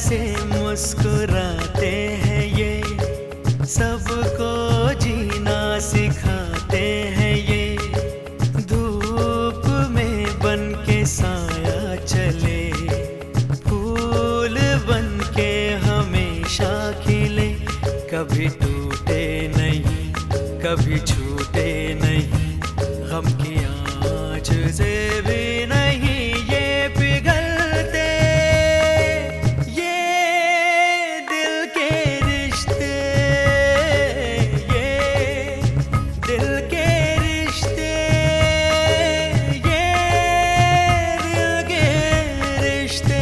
से मुस्कुराते हैं ये, सबको जीना सिखाते हैं ये। धूप में बन के साया चले, फूल बन के हमेशा खिले, कभी टूटे नहीं कभी छूटे नहीं, गम की आँच से भी नहीं ये पिघलते, ये दिल के रिश्ते, ये दिल के रिश्ते, ये दिल के रिश्ते।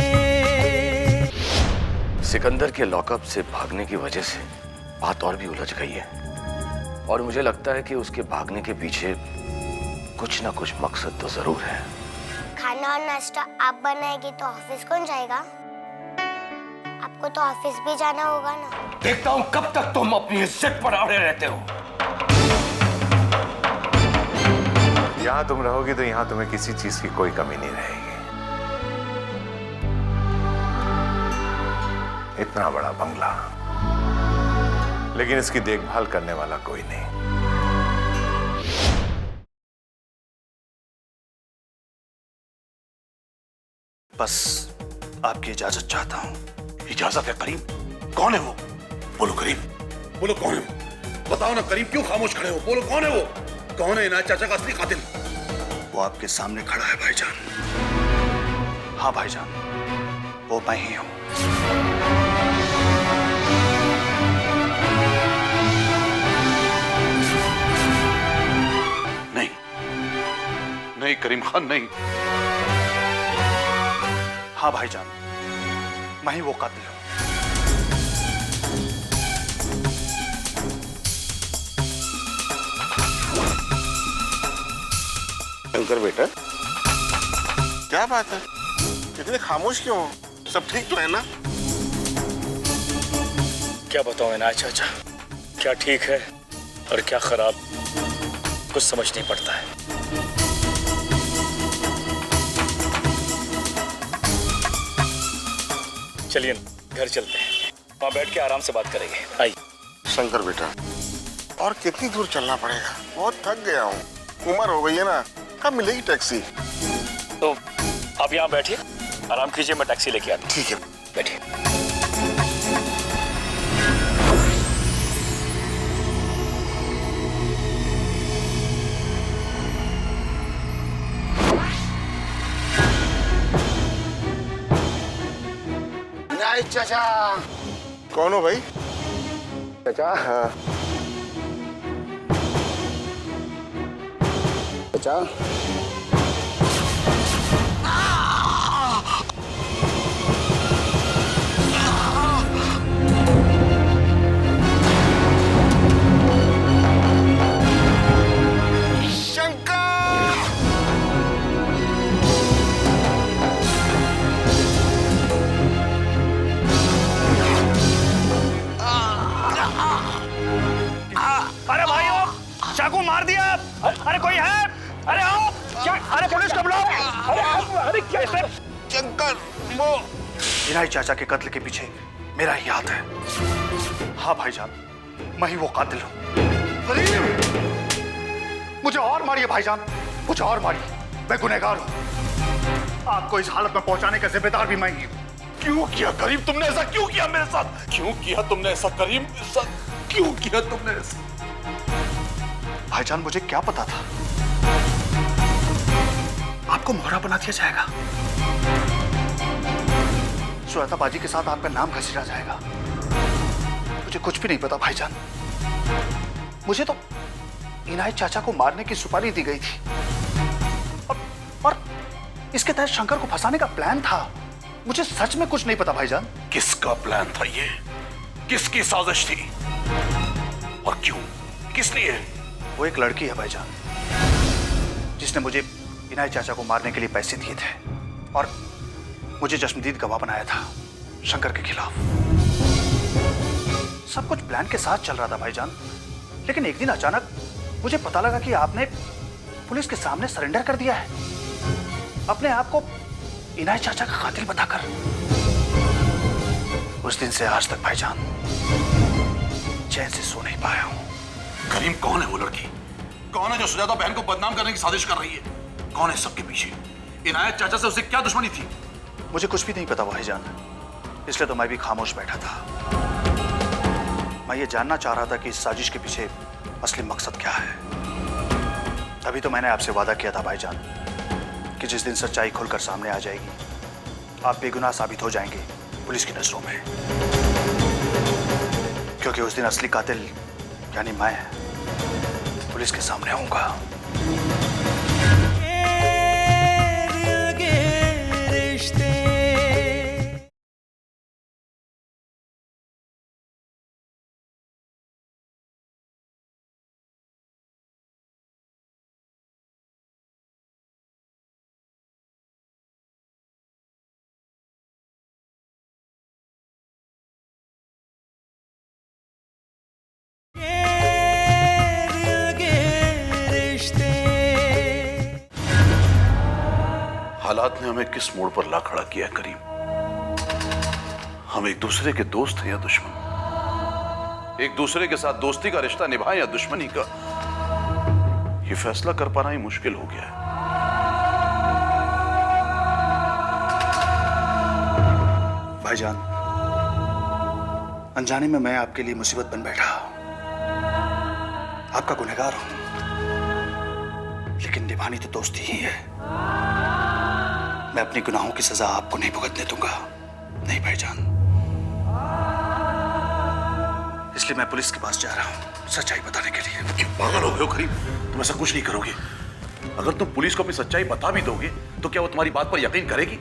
सिकंदर के लॉकअप से भागने की वजह से बात और भी उलझ गई है, और मुझे लगता है कि उसके भागने के पीछे कुछ ना कुछ मकसद तो जरूर है। खाना और नाश्ता आप बनाएगी तो ऑफिस कौन जाएगा? आपको तो ऑफिस भी जाना होगा ना। देखता हूँ कब तक तुम अपनी इज्जत पर अड़े रहते हो। यहाँ तुम रहोगी तो यहाँ तुम्हें किसी चीज की कोई कमी नहीं रहेगी। इतना बड़ा बंगला, लेकिन इसकी देखभाल करने वाला कोई नहीं। बस आपकी इजाजत चाहता हूं। इजाजत है? करीम कौन है वो? बोलो करीम, बोलो कौन है वो? बताओ ना करीम, क्यों खामोश खड़े हो? बोलो कौन है वो? कौन है इनायत चाचा का असली कातिल? वो आपके सामने खड़ा है भाईजान। हाँ भाईजान, वो मैं ही हूं। नहीं नहीं करीम खान, नहीं। हाँ भाईजान, मैं ही वो कातिल हूं। शंकर बेटा, क्या बात है? इतने खामोश क्यों हो? सब ठीक तो है ना? क्या बताऊं इनायत चाचा, क्या ठीक है और क्या खराब, कुछ समझ नहीं पड़ता है। चलिए घर चलते हैं, वहां बैठ के आराम से बात करेंगे। आइए। शंकर बेटा, और कितनी दूर चलना पड़ेगा? बहुत थक गया हूँ, उम्र हो गई है ना। कब मिलेगी टैक्सी? तो आप यहाँ बैठिए, आराम कीजिए, मैं टैक्सी लेके आता हूँ। ठीक है, बैठिए। चाचा। कौन हो भाई? चाचा। हाँ चाचा। चाकू मार दिया। अरे कोई है? अरे आओ। क्या? अरे पुलिस को बुलाओ। अरे क्या है? शंकर, वो इनायत चाचा के कत्ल के पीछे मेरा ही हाथ है। हाँ भाईजान, मैं ही वो कातिल हूँ। मुझे और मारिए भाईजान, मुझे और मारिए, मैं गुनहगार हूँ। आपको इस हालत में पहुंचाने का जिम्मेदार भी मैं ही हूँ। क्यों किया करीम तुमने ऐसा? क्यों किया मेरे साथ? क्यों किया तुमने ऐसा करीम? क्यों किया तुमने ऐसा? भाईजान, मुझे क्या पता था आपको मोहरा बना दिया जाएगा, श्वेताबाजी के साथ आपका नाम घसीटा जाएगा। मुझे कुछ भी नहीं पता भाईजान। मुझे तो इनायत चाचा को मारने की सुपारी दी गई थी और इसके तहत शंकर को फंसाने का प्लान था। मुझे सच में कुछ नहीं पता भाईजान। किसका प्लान था ये? किसकी साजिश थी? और क्यों? किस लिए? वो एक लड़की है भाईजान, जिसने मुझे इनायत चाचा को मारने के लिए पैसे दिए थे और मुझे चश्मदीद गवाह बनाया था शंकर के खिलाफ। सब कुछ प्लान के साथ चल रहा था भाईजान, लेकिन एक दिन अचानक मुझे पता लगा कि आपने पुलिस के सामने सरेंडर कर दिया है, अपने आप को इनायत चाचा का कातिल बताकर। उस दिन से आज तक भाईजान चैन से सो नहीं पाया हूं। करीम, कौन है वो लड़की? कौन है जो सुजाता बहन को बदनाम करने की साजिश कर रही है? कौन है सबके पीछे? इनायत चाचा से उसे क्या दुश्मनी थी? मुझे कुछ भी नहीं पता भाईजान, इसलिए तो मैं भी खामोश बैठा था। मैं ये जानना चाह रहा था कि इस साजिश के पीछे असली मकसद क्या है। तभी तो मैंने आपसे वादा किया था भाईजान कि जिस दिन सच्चाई खुलकर सामने आ जाएगी, आप बेगुनाह साबित हो जाएंगे पुलिस की नजरों में, क्योंकि उस दिन असली कातिल यानी मैं पुलिस के सामने आऊंगा। हालात ने हमें किस मोड़ पर ला खड़ा किया है करीम? हम एक दूसरे के दोस्त हैं या दुश्मन? एक दूसरे के साथ दोस्ती का रिश्ता निभाएं या दुश्मनी का, ये फैसला कर पाना ही मुश्किल हो गया है। भाईजान, अनजाने में मैं आपके लिए मुसीबत बन बैठा, आपका गुनहगार हूं, लेकिन निभानी तो दोस्ती ही है। मैं अपनी गुनाहों की सजा आपको नहीं भुगतने दूंगा, नहीं भाईजान। इसलिए मैं पुलिस के पास जा रहा हूं सच्चाई बताने के लिए। तुम पागल हो गए हो करीम? तुम ऐसा कुछ नहीं करोगे। अगर तुम पुलिस को अपनी सच्चाई बता भी दोगे तो क्या वो तुम्हारी बात पर यकीन करेगी?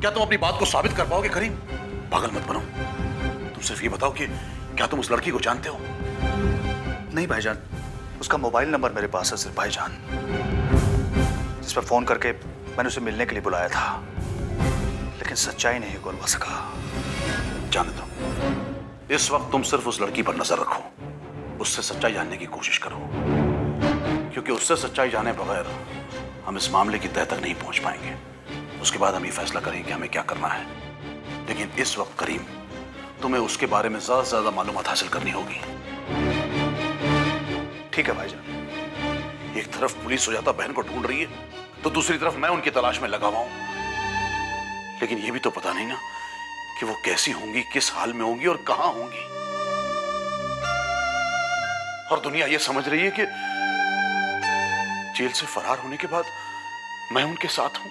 क्या तुम अपनी बात को साबित कर पाओगे करीम? पागल मत बनो। तुम सिर्फ ये बताओ कि क्या तुम उस लड़की को जानते हो? नहीं भाईजान, उसका मोबाइल नंबर मेरे पास है सिर्फ भाईजान, जिस पर फोन करके मैंने उसे मिलने के लिए बुलाया था, लेकिन सच्चाई नहीं उगलवा सका। जाने दो, इस वक्त तुम सिर्फ उस लड़की पर नजर रखो, उससे सच्चाई जानने की कोशिश करो, क्योंकि उससे सच्चाई जाने बगैर हम इस मामले की तह तक नहीं पहुंच पाएंगे। उसके बाद हम ये फैसला करेंगे कि हमें क्या करना है। लेकिन इस वक्त करीम, तुम्हें उसके बारे में ज्यादा से ज्यादा मालूमात हासिल करनी होगी। ठीक है भाईजान। एक तरफ पुलिस सुजाता बहन को ढूंढ रही है, तो दूसरी तरफ मैं उनकी तलाश में लगा हुआ हूं। लेकिन यह भी तो पता नहीं ना कि वो कैसी होंगी, किस हाल में होंगी और कहां होंगी। और दुनिया यह समझ रही है कि जेल से फरार होने के बाद मैं उनके साथ हूं।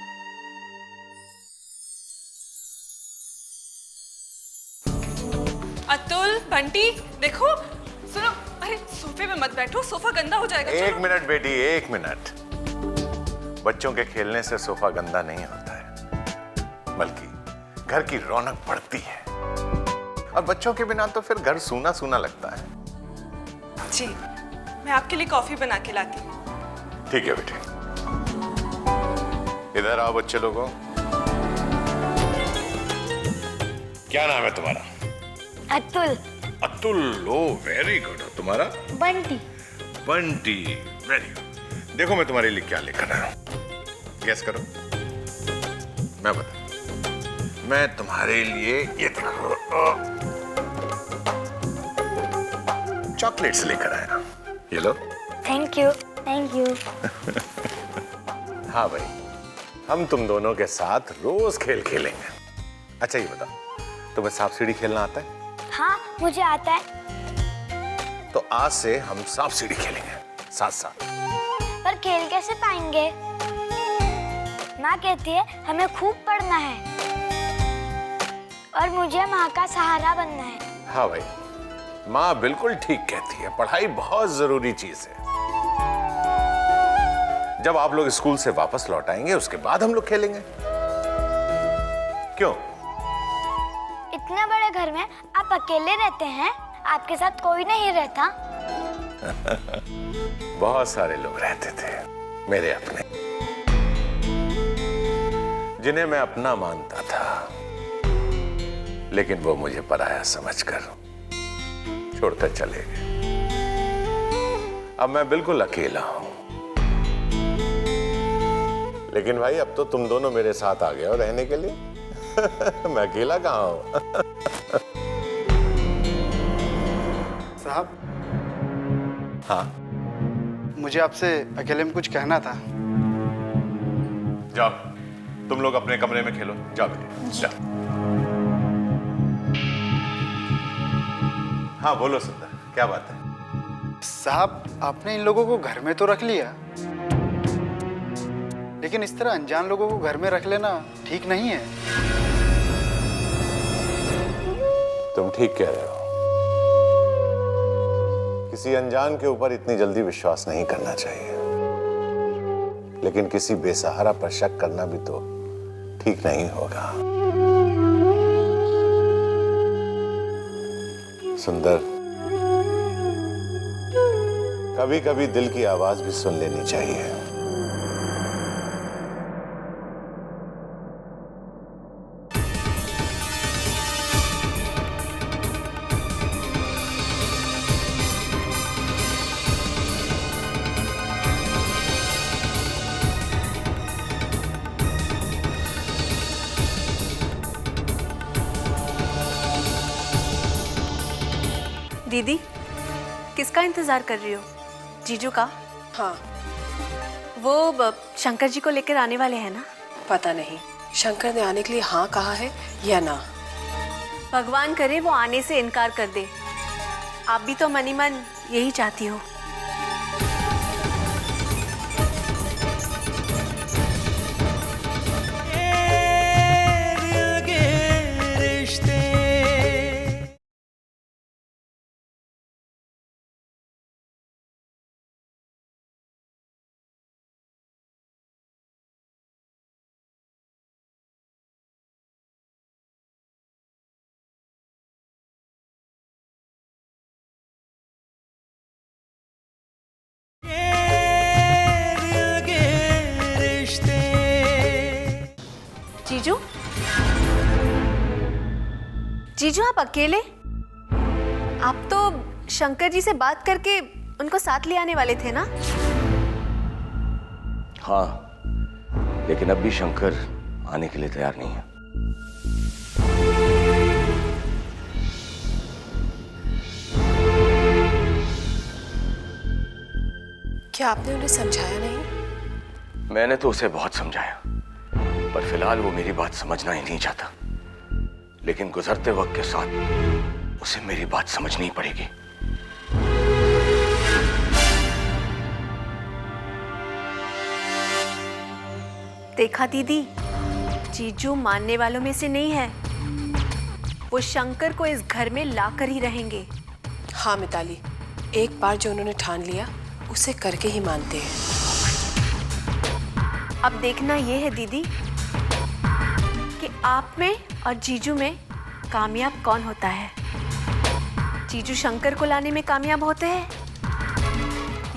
अतुल, बंटी, देखो, सुनो, अरे सोफे में मत बैठो, सोफा गंदा हो जाएगा। एक मिनट बेटी, एक मिनट। बच्चों के खेलने से सोफा गंदा नहीं होता है, बल्कि घर की रौनक बढ़ती है। और बच्चों के बिना तो फिर घर सूना सूना लगता है। जी, मैं आपके लिए कॉफी बना के लाती हूँ। ठीक है बेटे, इधर आओ बच्चे लोगों। क्या नाम है तुम्हारा? Atul. Atul. Oh very good. तुम्हारा? बंटी। Bunty, very good. देखो मैं तुम्हारे लिए क्या लेकर आया हूं, गैस करो। मैं बता, मैं तुम्हारे लिए ये देखो चॉकलेट्स लेकर आया। ये लो। Thank you. Thank you. हाँ भाई, हम तुम दोनों के साथ रोज खेल खेलेंगे। अच्छा ये बताओ, तुम्हें सांप सीढ़ी खेलना आता है? हाँ, मुझे आता है। तो आज से हम सांप सीढ़ी खेलेंगे साथ साथ। पर खेल कैसे पाएंगे? माँ कहती है हमें खूब पढ़ना है और मुझे माँ का सहारा बनना है। हाँ भाई, माँ बिल्कुल ठीक कहती है, पढ़ाई बहुत जरूरी चीज है। जब आप लोग स्कूल से वापस लौट आएंगे उसके बाद हम लोग खेलेंगे। क्यों? इतने बड़े घर में आप अकेले रहते हैं, आपके साथ कोई नहीं रहता? बहुत सारे लोग रहते थे मेरे अपने, जिन्हें मैं अपना मानता था, लेकिन वो मुझे पराया समझकर छोड़कर चले गए। अब मैं बिल्कुल अकेला हूं। लेकिन भाई अब तो तुम दोनों मेरे साथ आ गए हो रहने के लिए। मैं अकेला कहाँ हूं? साहब, हाँ मुझे आपसे अकेले में कुछ कहना था। जाओ, तुम लोग अपने कमरे में खेलो। जाओ बेटे, जाओ। हाँ बोलो सुंदर, क्या बात है? साहब, आपने इन लोगों को घर में तो रख लिया, लेकिन इस तरह अनजान लोगों को घर में रख लेना ठीक नहीं है। तुम ठीक कह रहे हो। किसी अनजान के ऊपर इतनी जल्दी विश्वास नहीं करना चाहिए, लेकिन किसी बेसहारा पर शक करना भी तो ठीक नहीं होगा। सुंदर, कभी कभी दिल की आवाज भी सुन लेनी चाहिए। दीदी, किसका इंतजार कर रही हो? जीजू का? हाँ। वो शंकर जी को लेकर आने वाले हैं ना? पता नहीं शंकर ने आने के लिए हाँ कहा है या ना। भगवान करे वो आने से इनकार कर दे। आप भी तो मनी मन यही चाहती हो। जीजू, जीजू आप अकेले? आप तो शंकर जी से बात करके उनको साथ ले आने वाले थे ना? हाँ, लेकिन अब भी शंकर आने के लिए तैयार नहीं है। क्या आपने उन्हें समझाया नहीं? मैंने तो उसे बहुत समझाया, पर फिलहाल वो मेरी बात समझना ही नहीं चाहता। लेकिन गुजरते वक्त के साथ उसे मेरी बात समझनी पड़ेगी। देखा दीदी, जीजू मानने वालों में से नहीं है। वो शंकर को इस घर में लाकर ही रहेंगे। हाँ मिताली, एक बार जो उन्होंने ठान लिया उसे करके ही मानते हैं। अब देखना ये है दीदी कि आप में और जीजू में कामयाब कौन होता है। जीजू शंकर को लाने में कामयाब होते हैं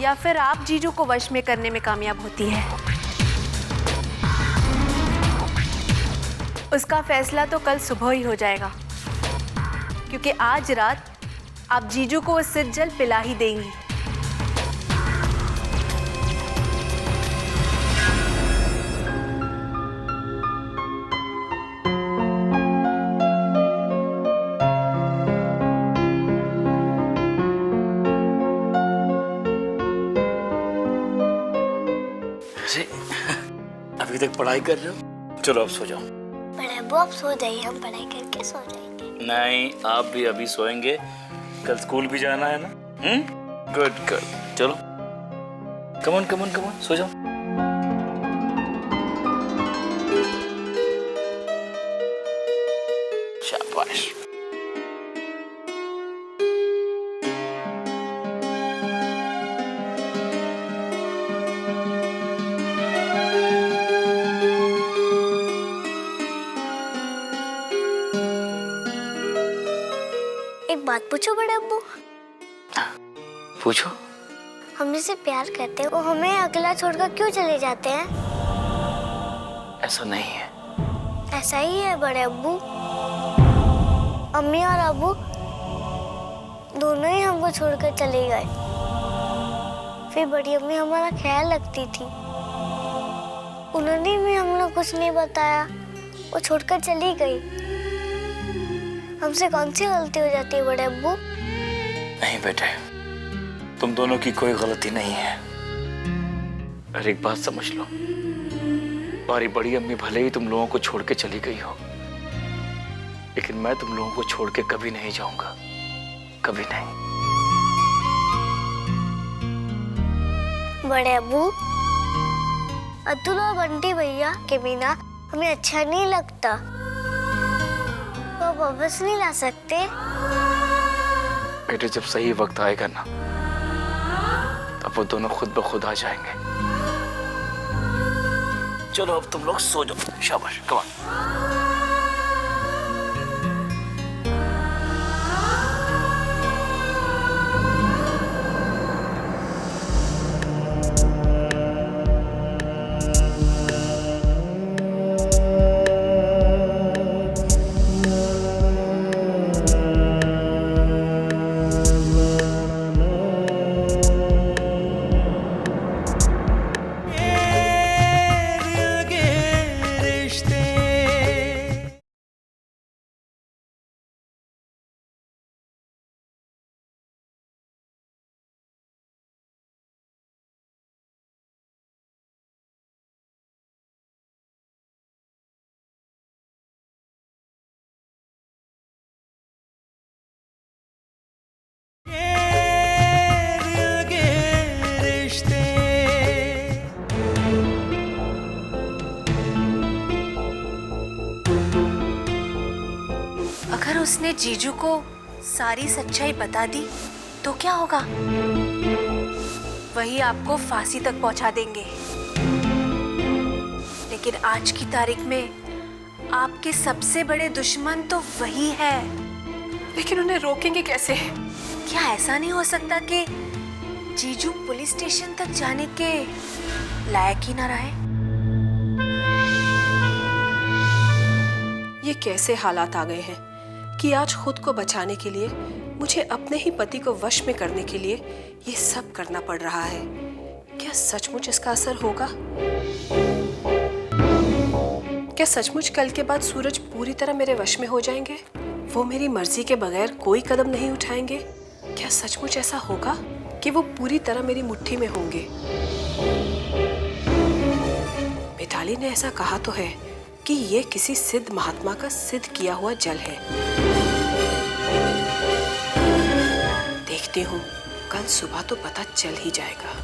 या फिर आप जीजू को वश में करने में कामयाब होती है। उसका फैसला तो कल सुबह ही हो जाएगा, क्योंकि आज रात आप जीजू को वो सिरजल पिला ही देंगी। अभी तक पढ़ाई कर रहे हो? चलो अब सो जाओ। बड़े अब्बू आप सो जाइए, हम पढ़ाई करके सो जाएंगे। नहीं, आप भी अभी सोएंगे, कल स्कूल भी जाना है ना। गुड गुड, चलो कमन कमन कमन, सो जाओ। शाबाश। एक बात पूछो बड़े अब्बू? पूछो। हम जिसे प्यार करते हैं वो हमें अकेला छोड़कर क्यों चले जाते हैं? ऐसा नहीं है। ऐसा ही है बड़े अब्बू। अम्मी और अब्बू दोनों ही हमको छोड़कर चले गए। फिर बड़ी अम्मी हमारा ख्याल रखती थी, उन्होंने भी हम लोग कुछ नहीं बताया, वो छोड़कर चली गई। हमसे कौन सी गलती हो जाती है बड़े अब्बू? नहीं बेटे, तुम दोनों की कोई गलती नहीं है। और एक बात समझ लो, तुम्हारी बड़ी अम्मी भले ही तुम लोगों को छोड़ के चली गई हो, लेकिन मैं तुम लोगों को छोड़ के कभी नहीं जाऊंगा, कभी नहीं। बड़े अब्बू, अतुल और बंटी भैया के बिना हमें अच्छा नहीं लगता। वो वापस नहीं ला सकते? बेटे, जब सही वक्त आएगा ना, तब वो दोनों खुद ब खुद आ जाएंगे। चलो अब तुम लोग सो जाओ, शाबाश, कम ऑन। अगर उसने जीजू को सारी सच्चाई बता दी तो क्या होगा? वही आपको फांसी तक पहुंचा देंगे। लेकिन आज की तारीख में आपके सबसे बड़े दुश्मन तो वही है। लेकिन उन्हें रोकेंगे कैसे? क्या ऐसा नहीं हो सकता कि जीजू पुलिस स्टेशन तक जाने के लायक ही ना रहे? ये कैसे हालात आ गए हैं कि आज खुद को बचाने के लिए मुझे अपने ही पति को वश में करने के लिए ये सब करना पड़ रहा है। क्या सचमुच इसका असर होगा? क्या सचमुच कल के बाद सूरज पूरी तरह मेरे वश में हो जाएंगे? वो मेरी मर्जी के बगैर कोई कदम नहीं उठाएंगे? क्या सचमुच ऐसा होगा कि वो पूरी तरह मेरी मुट्ठी में होंगे? मिताली ने ऐसा कहा तो है कि ये किसी सिद्ध महात्मा का सिद्ध किया हुआ जल है। देखती हूँ, कल सुबह तो पता चल ही जाएगा।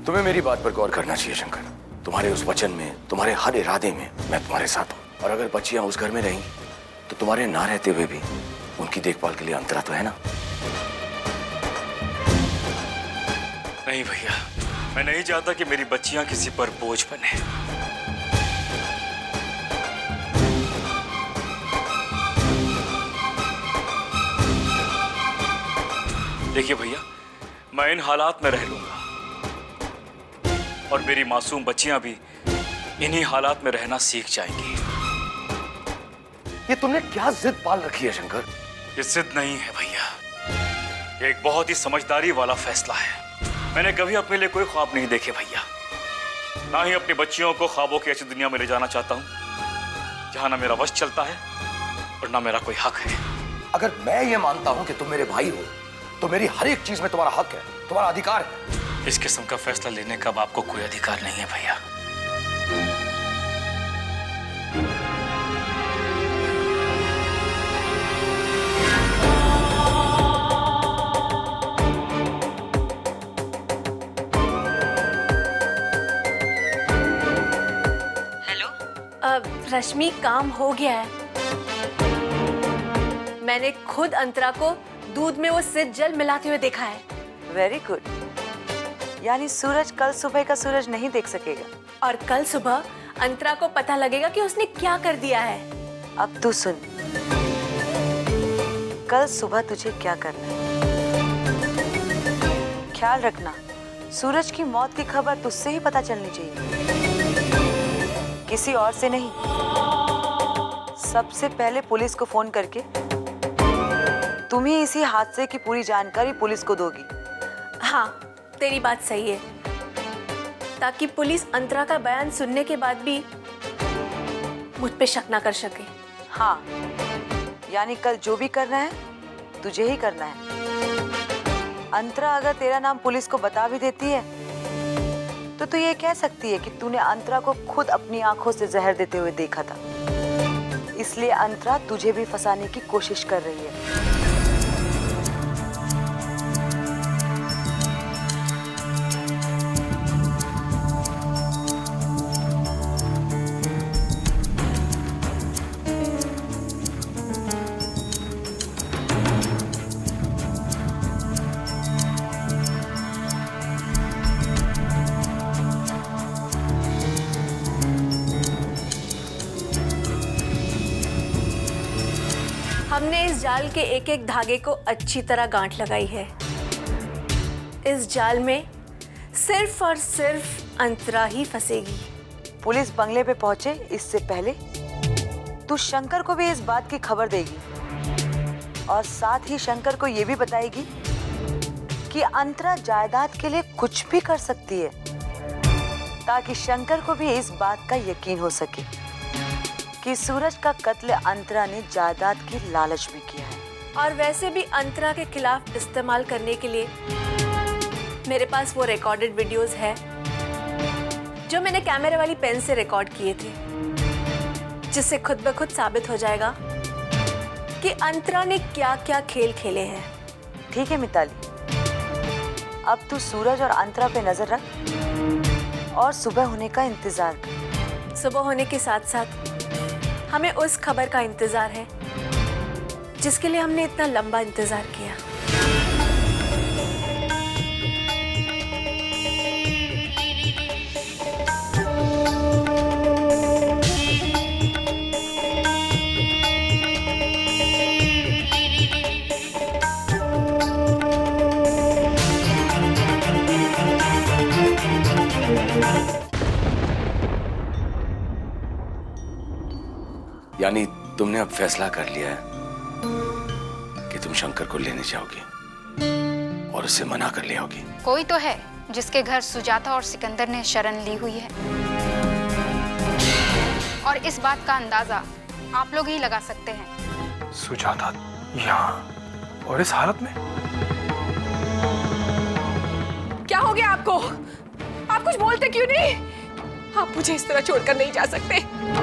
तुम्हें मेरी बात पर गौर करना चाहिए शंकर। तुम्हारे उस वचन में, तुम्हारे हर इरादे में मैं तुम्हारे साथ हूं। और अगर बच्चियां उस घर में रहीं तो तुम्हारे ना रहते हुए भी उनकी देखभाल के लिए अंतरा तो है ना? नहीं भैया, मैं नहीं चाहता कि मेरी बच्चियां किसी पर बोझ बने। देखिए भैया, मैं इन हालात में रह लूंगा और मेरी मासूम बच्चियां भी इन्हीं हालात में रहना सीख जाएंगी। ये तुमने क्या जिद पाल रखी है शंकर? ये जिद नहीं है भैया, ये एक बहुत ही समझदारी वाला फैसला है। मैंने कभी अपने लिए कोई ख्वाब नहीं देखे भैया, ना ही अपनी बच्चियों को ख्वाबों की ऐसी दुनिया में ले जाना चाहता हूँ जहां ना मेरा वश चलता है और ना मेरा कोई हक है। अगर मैं ये मानता हूं कि तुम मेरे भाई हो तो मेरी हर एक चीज में तुम्हारा हक है, तुम्हारा अधिकार है। इस किस्म का फैसला लेने का अब आपको कोई अधिकार नहीं है भैया। रश्मि, काम हो गया है। मैंने खुद अंतरा को दूध में वो सिर जल मिलाते हुए देखा है। Very good. यानी सूरज कल सुबह का सूरज नहीं देख सकेगा। और कल सुबह अंतरा को पता लगेगा कि उसने क्या कर दिया है। अब तू सुन, कल सुबह तुझे क्या करना है। ख्याल रखना, सूरज की मौत की खबर तुझसे ही पता चलनी चाहिए, किसी और से नहीं। सबसे पहले पुलिस को फोन करके तुम ही इसी हादसे की पूरी जानकारी पुलिस को दोगी। हाँ, तेरी बात सही है, ताकि पुलिस अंतरा का बयान सुनने के बाद भी मुझ पे शक ना कर सके। हाँ, यानी कल जो भी करना है तुझे ही करना है। अंतरा अगर तेरा नाम पुलिस को बता भी देती है तो तू ये कह सकती है कि तूने अंतरा को खुद अपनी आंखों से जहर देते हुए देखा था, इसलिए अंतरा तुझे भी फंसाने की कोशिश कर रही है। हमने इस जाल के एक एक धागे को अच्छी तरह गांठ लगाई है। इस जाल में सिर्फ और सिर्फ अंतरा ही फंसेगी। पुलिस बंगले पे पहुंचे इससे पहले तू शंकर को भी इस बात की खबर देगी और साथ ही शंकर को ये भी बताएगी कि अंतरा जायदाद के लिए कुछ भी कर सकती है, ताकि शंकर को भी इस बात का यकीन हो सके कि सूरज का कत्ल अंतरा ने जायदाद की लालच में किया है। और वैसे भी अंतरा के खिलाफ इस्तेमाल करने के लिए मेरे पास वो रिकॉर्डेड वीडियोस है जो मैंने कैमरे वाली पेन से रिकॉर्ड किए थे, जिससे खुद ब खुद साबित हो जाएगा कि अंतरा ने क्या क्या खेल खेले हैं। ठीक है मिताली, अब तू सूरज और अंतरा पे नजर रख और सुबह होने का इंतजार कर। सुबह होने के साथ साथ हमें उस खबर का इंतजार है जिसके लिए हमने इतना लंबा इंतजार किया। यानी तुमने अब फैसला कर लिया है कि तुम शंकर को लेने जाओगी और उससे मना कर ले आओगी। कोई तो है जिसके घर सुजाता और सिकंदर ने शरण ली हुई है, और इस बात का अंदाजा आप लोग ही लगा सकते हैं। सुजाता यहाँ और इस हालत में? क्या हो गया आपको? आप कुछ बोलते क्यों नहीं? आप मुझे इस तरह छोड़कर नहीं जा सकते।